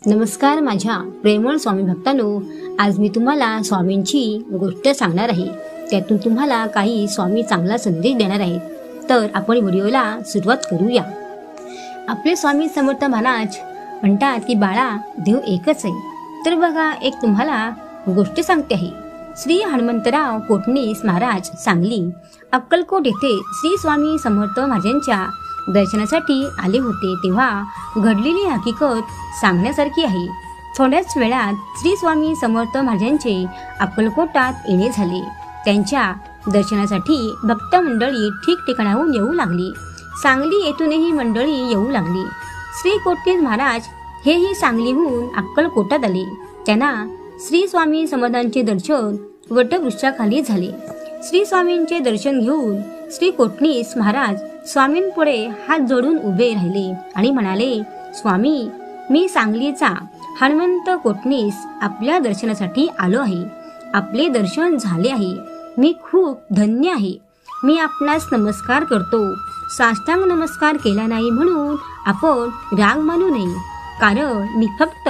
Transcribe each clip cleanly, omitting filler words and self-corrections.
नमस्कार माझ्या प्रेमळ स्वामी भक्तांनो, आज मी तुम्हाला स्वामींची गोष्ट सांगणार आहे। त्यातून तुम्हाला काही स्वामी चांगला संदेश देणार आहेत। तर आपण व्हिडिओला सुरुवात करूया। आपले स्वामी समर्थ महाराज म्हणतात की बाळा, देव एकच आहे। तर बघा, एक तुम्हाला गोष्ट सांगते आहे। श्री हनुमंतराव कोटणीस महाराज सांगली अक्कलकोट येथे श्री स्वामी समर्थ महाराजांच्या दर्शनासाठी आले होते, तेव्हा घडलेली हकीकत सांगण्यासारखी आहे। थोड्याच वेळात श्री स्वामी समर्थ महाराजांचे अक्कलकोटात येणे झाले। त्यांच्या दर्शनासाठी भक्त मंडळी ठिकठिकाणाहून येऊ लागली। सांगली येथूनही मंडळी येऊ लागली। श्री कोटणीस महाराज हेही सांगलीहून अक्कलकोटात आले। त्यांना श्री स्वामी समर्थांचे दर्शन वटवृक्षाखाली झाले। श्री स्वामींचे दर्शन घेऊन श्री कोटणीस महाराज स्वामींपुढे हात जोडून उभे राहिले आणि म्हणाले, स्वामी, मी सांगलीचा हनुमंत कोटणीस आपल्या दर्शनासाठी आलो आहे। आपले दर्शन झाले आहे। मी खूप धन्य आहे। मी आपणास नमस्कार करतो। साष्टांग नमस्कार केला नाही म्हणून आपण राग मानू नये, कारण मी फक्त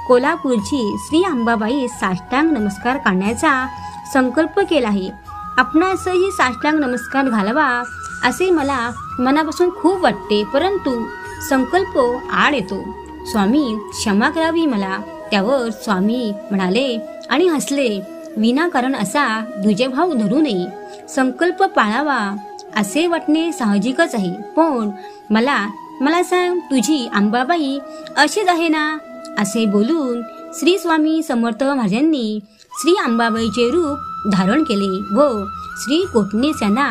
कोल्हापूरची श्री अंबाबाई साष्टांग नमस्कार करण्याचा संकल्प केला आहे। आपणासही साष्टांग नमस्कार घालावा असे मला मनापासून खूप वाटते, परंतु संकल्प आड येतो। स्वामी, क्षमा करावी मला। त्यावर स्वामी म्हणाले आणि हसले, विनाकारण असा द्विजभाव धरू नये। संकल्प पाळावा असे वाटणे साहजिकच आहे, पण मला सांग, तुझी अंबाबाई अशीच आहे ना? असे बोलून श्री स्वामी समर्थ महाराजांनी श्री अंबाबाईचे रूप धारण केले व श्री कोटणीस यांना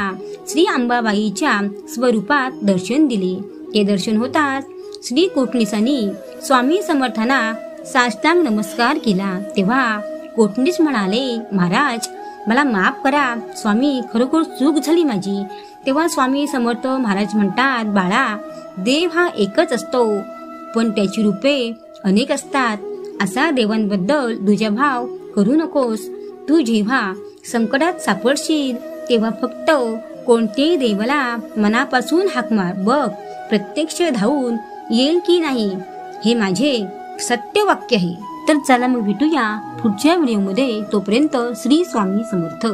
श्री अंबाबाईच्या स्वरूपात दर्शन दिले। ते दर्शन होताच श्री कोटणीसांनी स्वामी समर्थांना साष्टांग नमस्कार केला। तेव्हा कोटणीस म्हणाले, महाराज, मला माफ करा। स्वामी, खरोखर चूक झाली माझी। तेव्हा स्वामी समर्थ महाराज म्हणतात, बाळा, देव हा एकच असतो, पण त्याची रूपे अनेक असतात। असा देवांबद्दल दुजाभाव करू नकोस। तू जेव्हा संकटात सापडशील तेव्हा फक्त कोणत्याही देवाला मनापासून हाक मार, बघ प्रत्यक्ष धावून येईल की नाही। हे माझे सत्य वाक्य आहे। तर चला मग भेटूया पुढच्या व्हिडिओमध्ये। तोपर्यंत श्री स्वामी समर्थ।